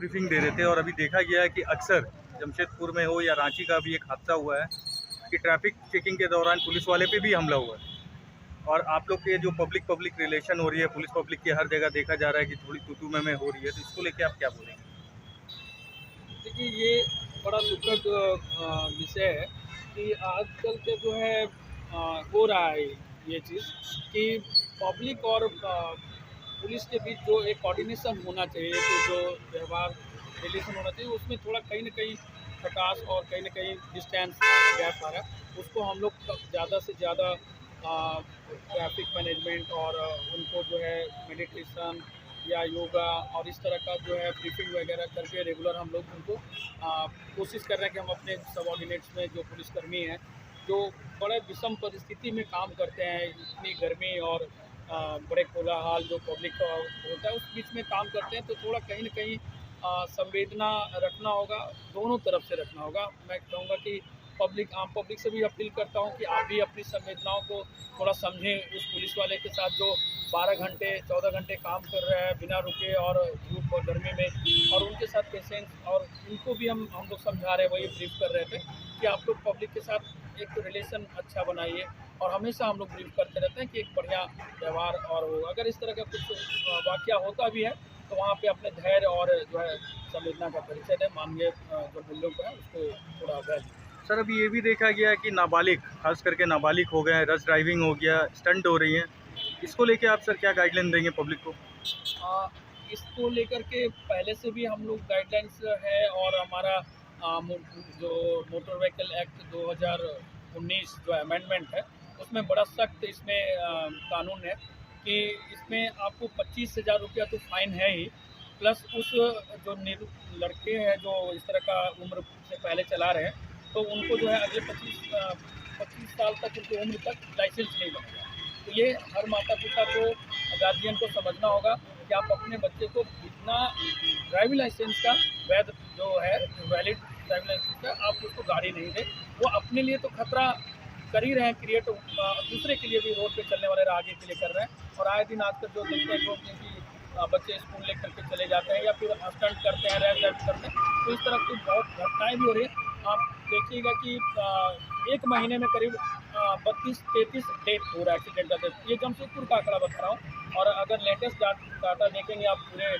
Briefing दे रहे थे और अभी देखा गया है कि अक्सर जमशेदपुर में हो या रांची का भी एक हादसा हुआ है कि ट्रैफिक चेकिंग के दौरान पुलिस वाले पे भी हमला हुआ है। और आप लोग के जो पब्लिक पब्लिक रिलेशन हो रही है, पुलिस पब्लिक की हर जगह देखा जा रहा है कि थोड़ी तू में हो रही है, तो इसको लेके आप क्या बोलेंगे? देखिए, ये बड़ा दुखद विषय है कि आजकल के जो है हो रहा है ये चीज़ कि पब्लिक और पुलिस के बीच जो एक कोऑर्डिनेशन होना चाहिए, कि जो व्यवहार रिलेशन होना चाहिए, उसमें थोड़ा कहीं न कहीं खटास और कहीं न कहीं डिस्टेंस गैप आ रहा है। उसको हम लोग ज़्यादा से ज़्यादा ट्रैफिक मैनेजमेंट और उनको जो है मेडिटेशन या योगा और इस तरह का जो है ब्रीफिंग वगैरह करके रेगुलर हम लोग उनको कोशिश कर रहे हैं कि हम अपने सबऑर्डिनेट्स में जो पुलिसकर्मी हैं, जो बड़े विषम परिस्थिति में काम करते हैं, इतनी गर्मी और बड़े कोलाहल जो पब्लिक का होता है उस बीच में काम करते हैं, तो थोड़ा कहीं न कहीं संवेदना रखना होगा, दोनों तरफ से रखना होगा। मैं कहूँगा कि आम पब्लिक से भी अपील करता हूँ कि आप भी अपनी संवेदनाओं को थोड़ा समझें। उस पुलिस वाले के साथ जो 12 घंटे 14 घंटे काम कर रहा है बिना रुके और धूप और गर्मी में, और उनके साथ पेशेंस, और उनको भी हम लोग समझा रहे हैं, वही ब्रीफ कर रहे थे कि आप लोग पब्लिक के साथ एक रिलेशन अच्छा बनाइए। और हमेशा हम लोग ब्रीफ करते रहते हैं कि एक बढ़िया व्यवहार और हो। अगर इस तरह का कुछ वाक़या होता भी है तो वहाँ पे अपने धैर्य और जो है संवेदना का परिचय दें, मानवीय जो मूल्यों को है उसको थोड़ा अवैध। सर, अभी ये भी देखा गया है कि नाबालिग, खास करके नाबालिग हो गए हैं, रश ड्राइविंग हो गया, स्टंट हो रही हैं, इसको लेके आप सर क्या गाइडलाइन देंगे पब्लिक को? इसको लेकर के पहले से भी हम लोग गाइडलाइंस है, और हमारा जो मोटर व्हीकल एक्ट 2019 जो अमेंडमेंट है, उसमें बड़ा सख्त इसमें कानून है कि इसमें आपको 25,000 रुपया तो फाइन है ही, प्लस उस जो लड़के हैं जो इस तरह का उम्र से पहले चला रहे हैं, तो उनको जो है अगले 25 साल तक, उनकी उम्र तक लाइसेंस नहीं बनेगा। तो ये हर माता पिता को, गार्जियन को समझना होगा कि आप अपने बच्चे को बिना ड्राइविंग लाइसेंस का, वैध जो है वैलिड ड्राइविंग लाइसेंस का, आप उसको गाड़ी नहीं दें। वो अपने लिए तो खतरा कर ही रहे हैं क्रिएट, दूसरे के लिए भी, रोड पे चलने वाले आगे के लिए कर रहे हैं। और आए दिन आजकल जो देखते हैं लोग कि बच्चे स्कूल लेकर के चले जाते हैं या फिर स्टंट करते हैं, रैश ड्राइविंग करते हैं, तो इस तरह की बहुत घटनाएँ भी हो रही हैं। आप देखिएगा कि एक महीने में करीब 32-33 डेथ हो रहा है, एक्सीडेंटल डेथ। ये जमशेदपुर का आंकड़ा बता रहा हूँ। और अगर लेटेस्ट डाटा देखेंगे आप पूरे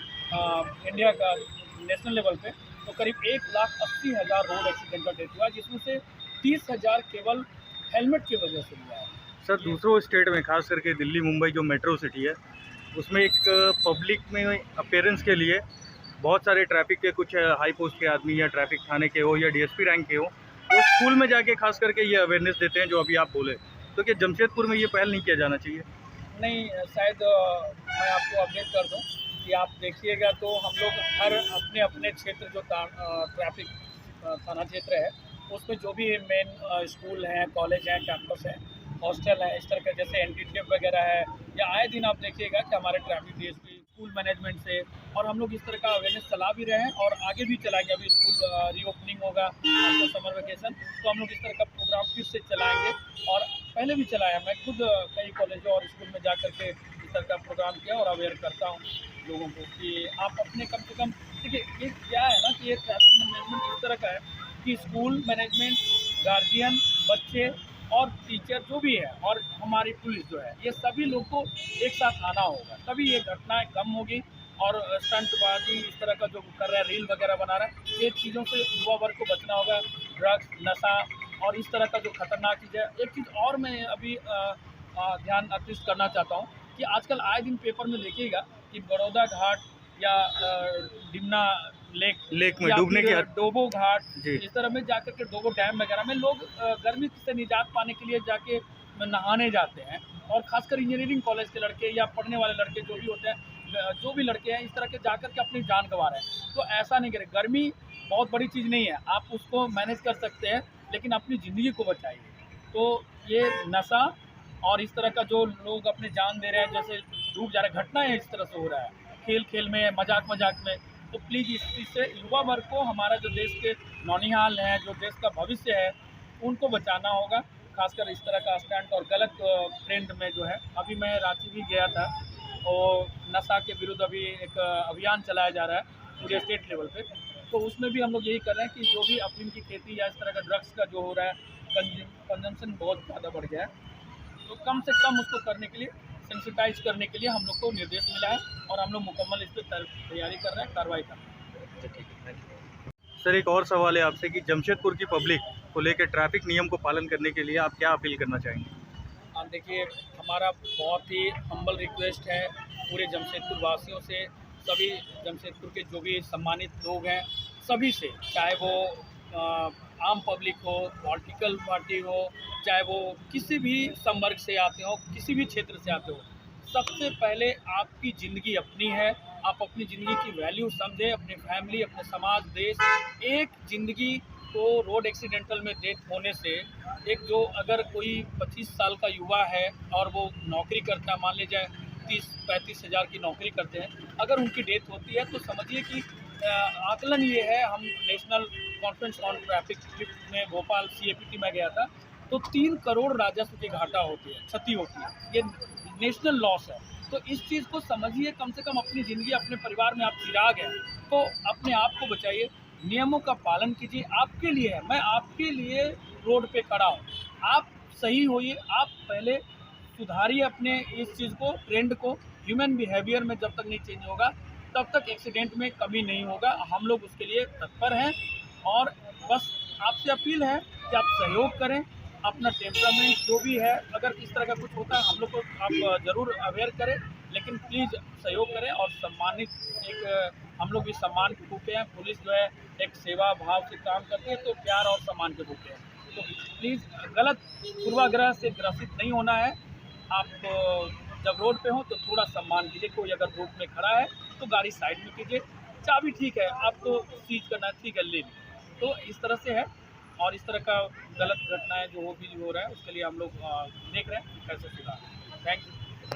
इंडिया का नेशनल लेवल पे, तो करीब 1,80,000 रोड एक्सीडेंटल डेथ हुआ, जिसमें से 30,000 केवल हेलमेट की वजह से हुआ है। सर, दूसरों स्टेट में, खास करके दिल्ली मुंबई जो मेट्रो सिटी है, उसमें एक पब्लिक में अपीयरेंस के लिए बहुत सारे ट्रैफिक के कुछ हाई पोस्ट के आदमी या ट्रैफिक थाने के हो या डीएसपी रैंक के हो, वो स्कूल में जाके खास करके ये अवेयरनेस देते हैं जो अभी आप बोले। तो क्या जमशेदपुर में ये पहल नहीं किया जाना चाहिए? नहीं, शायद मैं आपको अपडेट कर दूं कि आप देखिएगा तो हम लोग हर अपने अपने क्षेत्र जो ट्रैफिक थाना क्षेत्र है, उसमें जो भी मेन स्कूल हैं, कॉलेज हैं, कैंपस हैं, हॉस्टल है, इस तरह के जैसे एनटीटीएफ वगैरह है, या आए दिन आप देखिएगा कि हमारे ट्रैफिक डीएसपी स्कूल मैनेजमेंट से, और हम लोग इस तरह का अवेयरनेस चला भी रहे हैं और आगे भी चलाएंगे। अभी स्कूल रीओपनिंग होगा आफ्टर समर वेकेशन, तो हम लोग इस तरह का प्रोग्राम फिर से चलाएंगे। और पहले भी चलाया, मैं खुद कई कॉलेजों और स्कूल में जा करके इस तरह का प्रोग्राम किया और अवेयर करता हूँ लोगों को कि आप अपने कम से कम, देखिए ये क्या है ना कि ये ट्रैफिक मैनेजमेंट इस तरह का है कि स्कूल मैनेजमेंट, गार्जियन, बच्चे और टीचर जो भी है, और हमारी पुलिस जो है, ये सभी लोग को एक साथ आना होगा, तभी ये घटनाएं कम होगी। और स्टंटबाजी इस तरह का जो कर रहा है, रील वगैरह बना रहा है, ये चीज़ों से युवा वर्ग को बचना होगा। ड्रग्स, नशा और इस तरह का जो खतरनाक चीज़ है। एक चीज़ और मैं अभी ध्यान आकृष्ट करना चाहता हूँ कि आजकल आए दिन पेपर में देखिएगा कि बड़ौदा घाट या डिमना लेक लेक में या डूबने फिर की डोबो घाट, जी। इस तरह में जाकर के डोबो डैम वगैरह में लोग गर्मी से निजात पाने के लिए जाके नहाने जाते हैं। और खासकर इंजीनियरिंग कॉलेज के लड़के या पढ़ने वाले लड़के जो भी होते हैं, जो भी लड़के हैं, इस तरह के जाकर के अपनी जान गंवा रहे हैं। तो ऐसा नहीं करें। गर्मी बहुत बड़ी चीज़ नहीं है, आप उसको मैनेज कर सकते हैं, लेकिन अपनी ज़िंदगी को बचाइए। तो ये नशा और इस तरह का जो लोग अपने जान दे रहे हैं, जैसे डूब जा रहे हैं, घटनाएं इस तरह से हो रहा है, खेल खेल में, मजाक मजाक में। तो प्लीज़ इस चीज़ से युवा वर्ग को, हमारा जो देश के नौनिहाल है, जो देश का भविष्य है, उनको बचाना होगा। खासकर इस तरह का स्टंट और गलत ट्रेंड में जो है। अभी मैं रांची भी गया था, और नशा के विरुद्ध अभी एक अभियान चलाया जा रहा है, पूरे स्टेट लेवल पे। तो उसमें भी हम लोग यही कर रहे हैं कि जो भी अफीम की खेती या इस तरह का ड्रग्स का जो हो रहा है, कंजम्पशन बहुत ज़्यादा बढ़ गया है, तो कम से कम उसको करने के लिए, सेंसिटाइज करने के लिए हम लोग को निर्देश मिला है और हम लोग मुकम्मल इस पर तैयारी कर रहे हैं, कार्रवाई कर रहे हैं। ठीक है, थैंक यू। सर, एक और सवाल है आपसे कि जमशेदपुर की पब्लिक को लेकर ट्रैफिक नियम को पालन करने के लिए आप क्या अपील करना चाहेंगे? देखिए, हमारा बहुत ही हम्बल रिक्वेस्ट है पूरे जमशेदपुर वासियों से, सभी जमशेदपुर के जो भी सम्मानित लोग हैं, सभी से, चाहे वो आम पब्लिक हो, पॉलिटिकल पार्टी हो, चाहे वो किसी भी संवर्ग से आते हो, किसी भी क्षेत्र से आते हो, सबसे पहले आपकी ज़िंदगी अपनी है। आप अपनी ज़िंदगी की वैल्यू समझें, अपनी फैमिली, अपने समाज, देश। एक ज़िंदगी को रोड एक्सीडेंटल में डेथ होने से, एक जो अगर कोई 25 साल का युवा है और वो नौकरी करता है, मान लीजिए 30-35 हज़ार की नौकरी करते हैं, अगर उनकी डेथ होती है तो समझिए कि आकलन ये है, हम नेशनल कॉन्फ्रेंस ऑन ट्रैफिक में भोपाल CAPT में गया था, तो 3 करोड़ राजस्व की घाटा होती है, क्षति होती है, ये नेशनल लॉस है। तो इस चीज़ को समझिए, कम से कम अपनी ज़िंदगी, अपने परिवार में आप चिराग हैं, तो अपने आप को बचाइए, नियमों का पालन कीजिए। आपके लिए है, मैं आपके लिए रोड पे खड़ा हूँ, आप सही होइए, आप पहले सुधारिए अपने इस चीज़ को, ट्रेंड को। ह्यूमन बिहेवियर में जब तक नहीं चेंज होगा, तब तक एक्सीडेंट में कमी नहीं होगा। हम लोग उसके लिए तत्पर हैं और बस आपसे अपील है कि आप सहयोग करें, अपना टेम्परामेंट जो भी है, अगर इस तरह का कुछ होता है हम लोग को आप ज़रूर अवेयर करें, लेकिन प्लीज़ सहयोग करें और सम्मानित, एक हम लोग भी सम्मान के भूखे हैं। पुलिस जो है एक सेवा भाव से काम करती है, तो प्यार और सम्मान के भूखे हैं। तो प्लीज़ गलत पूर्वाग्रह से ग्रसित नहीं होना है। आप जब रोड पे हो तो थोड़ा सम्मान कीजिए। कोई अगर धूप में खड़ा है तो गाड़ी साइड में कीजिए, चाबी ठीक है, आपको सीज करना है, ठीक है, ले लीजिए। तो इस तरह से है, और इस तरह का गलत घटनाएं जो हो रहा है उसके लिए हम लोग देख रहे हैं कि कैसे सुधार। Thank you.